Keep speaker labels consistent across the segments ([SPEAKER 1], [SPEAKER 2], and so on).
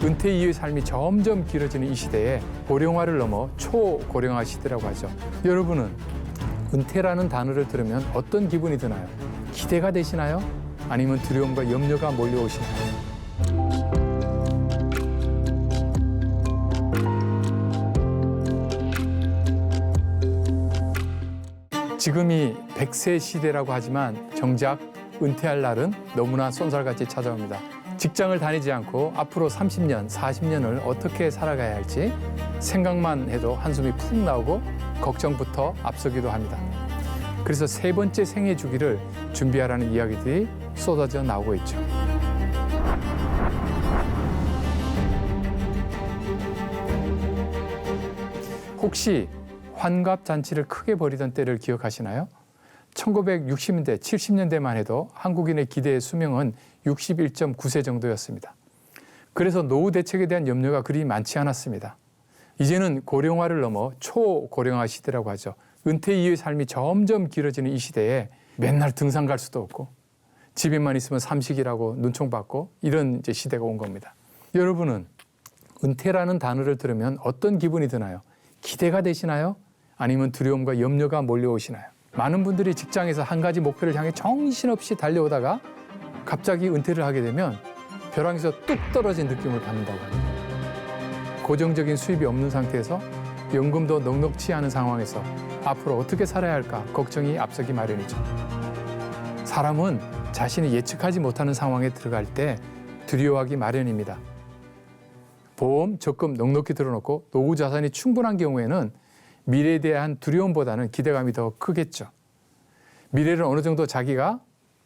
[SPEAKER 1] 은퇴 이후의 삶이 점점 길어지는 이 시대에 고령화를 넘어 초고령화 시대라고 하죠. 여러분은 은퇴라는 단어를 들으면 어떤 기분이 드나요? 기대가 되시나요? 아니면 두려움과 염려가 몰려오시나요? 지금이 100세 시대라고 하지만 정작 은퇴할 날은 너무나 쏜살같이 찾아옵니다. 직장을 다니지 않고 앞으로 30년, 40년을 어떻게 살아가야 할지 생각만 해도 한숨이 푹 나오고 걱정부터 앞서기도 합니다. 그래서 세 번째 생애 주기를 준비하라는 이야기들이 쏟아져 나오고 있죠. 혹시 환갑 잔치를 크게 벌이던 때를 기억하시나요? 1960년대, 70년대만 해도 한국인의 기대의 수명은 61.9세 정도였습니다. 그래서 노후 대책에 대한 염려가 그리 많지 않았습니다. 이제는 고령화를 넘어 초고령화 시대라고 하죠. 은퇴 이후의 삶이 점점 길어지는 이 시대에 맨날 등산 갈 수도 없고 집에만 있으면 삼식이라고 눈총받고 이런 이제 시대가 온 겁니다. 여러분은 은퇴라는 단어를 들으면 어떤 기분이 드나요? 기대가 되시나요? 아니면 두려움과 염려가 몰려오시나요? 많은 분들이 직장에서 한 가지 목표를 향해 정신없이 달려오다가 갑자기 은퇴를 하게 되면 벼랑에서 뚝 떨어진 느낌을 받는다고 합니다. 고정적인 수입이 없는 상태에서 연금도 넉넉치 않은 상황에서 앞으로 어떻게 살아야 할까 걱정이 앞서기 마련이죠. 사람은 자신이 예측하지 못하는 상황에 들어갈 때 두려워하기 마련입니다. 보험, 적금 넉넉히 들어놓고 노후 자산이 충분한 경우에는 미래에 대한 두려움보다는 기대감이 더 크겠죠. 미래를 어느 정도 자기가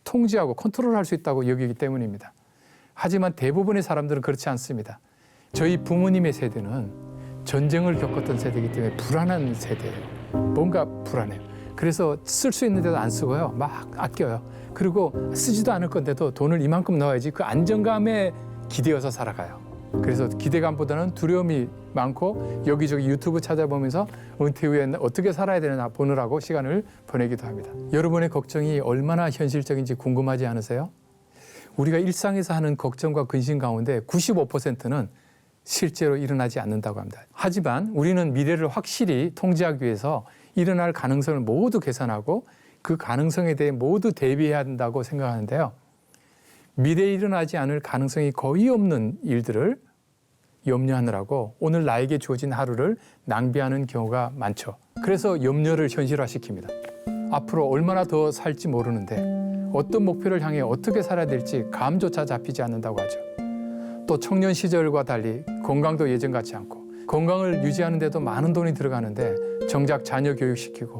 [SPEAKER 1] 통제하고 컨트롤할 수 있다고 여기기 때문입니다. 하지만 대부분의 사람들은 그렇지 않습니다. 저희 부모님의 세대는 전쟁을 겪었던 세대이기 때문에 불안한 세대예요. 뭔가 불안해요. 그래서 쓸 수 있는 데도 안 쓰고요. 막 아껴요. 그리고 쓰지도 않을 건데도 돈을 이만큼 넣어야지 그 안정감에 기대어서 살아가요. 그래서 기대감보다는 두려움이 많고 여기저기 유튜브 찾아보면서 은퇴 후에 어떻게 살아야 되나 보느라고 시간을 보내기도 합니다. 여러분의 걱정이 얼마나 현실적인지 궁금하지 않으세요? 우리가 일상에서 하는 걱정과 근심 가운데 95%는 실제로 일어나지 않는다고 합니다. 하지만 우리는 미래를 확실히 통제하기 위해서 일어날 가능성을 모두 계산하고 그 가능성에 대해 모두 대비해야 한다고 생각하는데요. 미래에 일어나지 않을 가능성이 거의 없는 일들을 염려하느라고 오늘 나에게 주어진 하루를 낭비하는 경우가 많죠. 그래서 염려를 현실화시킵니다. 앞으로 얼마나 더 살지 모르는데 어떤 목표를 향해 어떻게 살아야 될지 감조차 잡히지 않는다고 하죠. 또 청년 시절과 달리 건강도 예전 같지 않고 건강을 유지하는 데도 많은 돈이 들어가는데 정작 자녀 교육시키고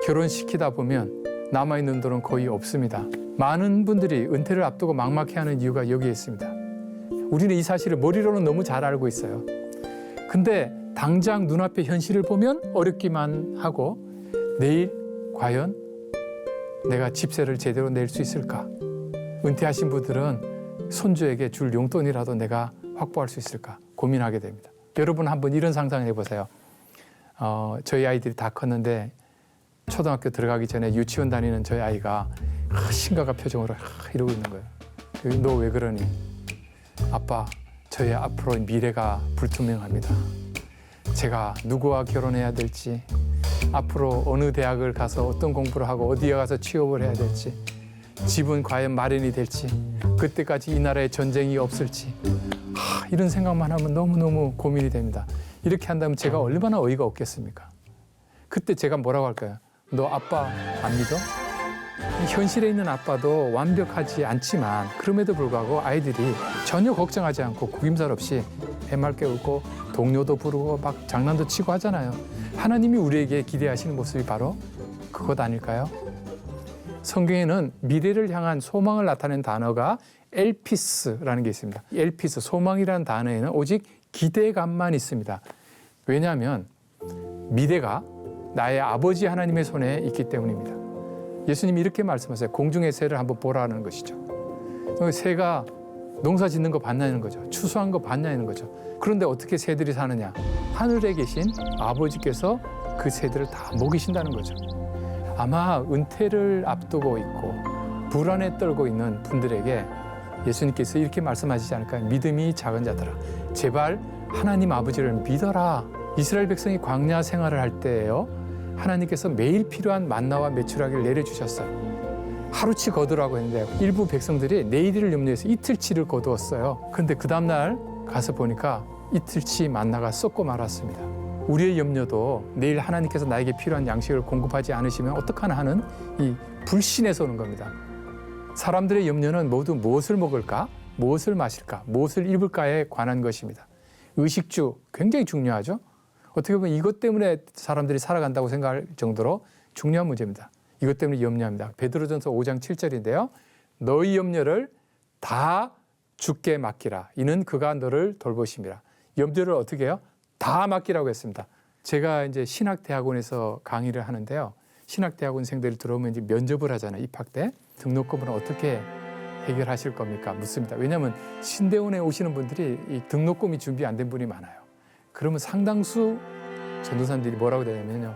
[SPEAKER 1] 결혼시키다 보면 남아있는 돈은 거의 없습니다. 많은 분들이 은퇴를 앞두고 막막해하는 이유가 여기에 있습니다. 우리는 이 사실을 머리로는 너무 잘 알고 있어요. 근데 당장 눈앞의 현실을 보면 어렵기만 하고 내일 과연 내가 집세를 제대로 낼 수 있을까? 은퇴하신 분들은 손주에게 줄 용돈이라도 내가 확보할 수 있을까? 고민하게 됩니다. 여러분 한번 이런 상상을 해보세요. 저희 아이들이 다 컸는데 초등학교 들어가기 전에 유치원 다니는 저희 아이가 심각한 표정으로 이러고 있는 거예요. 너 왜 그러니? 아빠, 저의 앞으로의 미래가 불투명합니다. 제가 누구와 결혼해야 될지, 앞으로 어느 대학을 가서 어떤 공부를 하고 어디에 가서 취업을 해야 될지, 집은 과연 마련이 될지, 그때까지 이 나라에 전쟁이 없을지 이런 생각만 하면 너무너무 고민이 됩니다. 이렇게 한다면 제가 얼마나 어이가 없겠습니까? 그때 제가 뭐라고 할까요? 너 아빠 안 믿어? 현실에 있는 아빠도 완벽하지 않지만 그럼에도 불구하고 아이들이 전혀 걱정하지 않고 구김살 없이 해맑게 웃고 동료도 부르고 막 장난도 치고 하잖아요. 하나님이 우리에게 기대하시는 모습이 바로 그것 아닐까요? 성경에는 미래를 향한 소망을 나타낸 단어가 엘피스라는 게 있습니다. 엘피스, 소망이라는 단어에는 오직 기대감만 있습니다. 왜냐하면 미래가 나의 아버지 하나님의 손에 있기 때문입니다. 예수님이 이렇게 말씀하세요. 공중의 새를 한번 보라는 것이죠. 새가 농사 짓는 거 봤냐는 거죠. 추수한 거 봤냐는 거죠. 그런데 어떻게 새들이 사느냐? 하늘에 계신 아버지께서 그 새들을 다 먹이신다는 거죠. 아마 은퇴를 앞두고 있고 불안에 떨고 있는 분들에게 예수님께서 이렇게 말씀하시지 않을까요? 믿음이 작은 자들아, 제발 하나님 아버지를 믿어라. 이스라엘 백성이 광야 생활을 할 때예요. 하나님께서 매일 필요한 만나와 메추라기를 내려주셨어요. 하루치 거두라고 했는데 일부 백성들이 내일을 염려해서 이틀치를 거두었어요. 그런데 그 다음날 가서 보니까 이틀치 만나가 썩고 말았습니다. 우리의 염려도 내일 하나님께서 나에게 필요한 양식을 공급하지 않으시면 어떡하나 하는 이 불신에서 오는 겁니다. 사람들의 염려는 모두 무엇을 먹을까, 무엇을 마실까, 무엇을 입을까에 관한 것입니다. 의식주 굉장히 중요하죠. 어떻게 보면 이것 때문에 사람들이 살아간다고 생각할 정도로 중요한 문제입니다. 이것 때문에 염려합니다. 베드로전서 5장 7절인데요. 너희 염려를 다 주께 맡기라. 이는 그가 너를 돌보심이라. 염려를 어떻게 해요? 다 맡기라고 했습니다. 제가 이제 신학대학원에서 강의를 하는데요. 신학대학원생들이 들어오면 이제 면접을 하잖아요. 입학 때. 등록금은 어떻게 해결하실 겁니까? 묻습니다. 왜냐하면 신대원에 오시는 분들이 이 등록금이 준비 안 된 분이 많아요. 그러면 상당수 전도사님들이 뭐라고 되냐면요.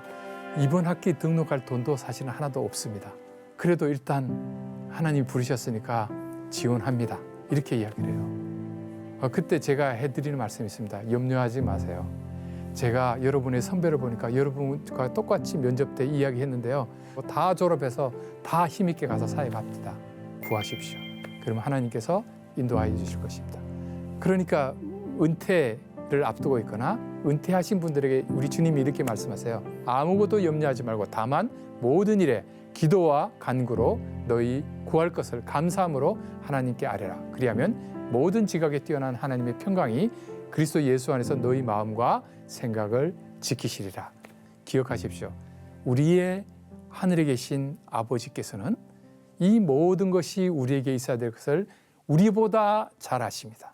[SPEAKER 1] 이번 학기 등록할 돈도 사실은 하나도 없습니다. 그래도 일단 하나님 부르셨으니까 지원합니다. 이렇게 이야기를 해요. 그때 제가 해드리는 말씀이 있습니다. 염려하지 마세요. 제가 여러분의 선배를 보니까 여러분과 똑같이 면접 때 이야기했는데요. 다 졸업해서 다 힘있게 가서 사역합니다. 구하십시오. 그러면 하나님께서 인도하여 주실 것입니다. 그러니까 은퇴를 앞두고 있거나 은퇴하신 분들에게 우리 주님이 이렇게 말씀하세요. 아무것도 염려하지 말고 다만 모든 일에 기도와 간구로 너희 구할 것을 감사함으로 하나님께 아뢰라. 그리하면 모든 지각에 뛰어난 하나님의 평강이 그리스도 예수 안에서 너희 마음과 생각을 지키시리라. 기억하십시오. 우리의 하늘에 계신 아버지께서는 이 모든 것이 우리에게 있어야 될 것을 우리보다 잘 아십니다.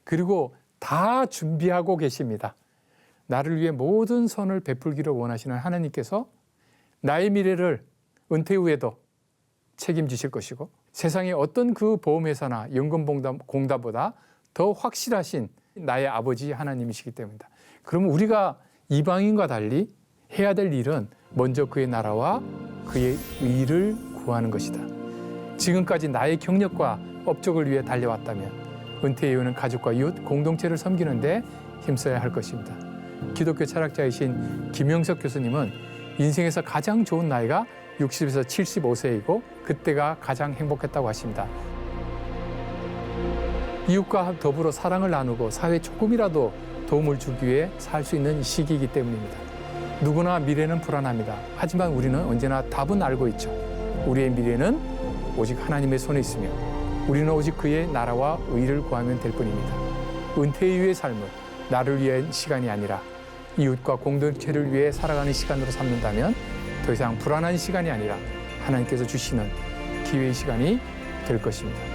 [SPEAKER 1] 그리고 다 준비하고 계십니다. 나를 위해 모든 선을 베풀기를 원하시는 하나님께서 나의 미래를 은퇴 후에도 책임지실 것이고 세상의 어떤 그 보험회사나 연금공단보다 더 확실하신 나의 아버지 하나님이시기 때문이다. 그러면 우리가 이방인과 달리 해야 될 일은 먼저 그의 나라와 그의 의를 구하는 것이다. 지금까지 나의 경력과 업적을 위해 달려왔다면 은퇴 이후는 가족과 이웃, 공동체를 섬기는 데 힘써야 할 것입니다. 기독교 철학자이신 김영석 교수님은 인생에서 가장 좋은 나이가 60에서 75세이고 그때가 가장 행복했다고 하십니다. 이웃과 더불어 사랑을 나누고 사회에 조금이라도 도움을 주기 위해 살 수 있는 시기이기 때문입니다. 누구나 미래는 불안합니다. 하지만 우리는 언제나 답은 알고 있죠. 우리의 미래는 오직 하나님의 손에 있으며 우리는 오직 그의 나라와 의를 구하면 될 뿐입니다. 은퇴 이후의 삶을 나를 위한 시간이 아니라 이웃과 공동체를 위해 살아가는 시간으로 삼는다면 더 이상 불안한 시간이 아니라 하나님께서 주시는 기회의 시간이 될 것입니다.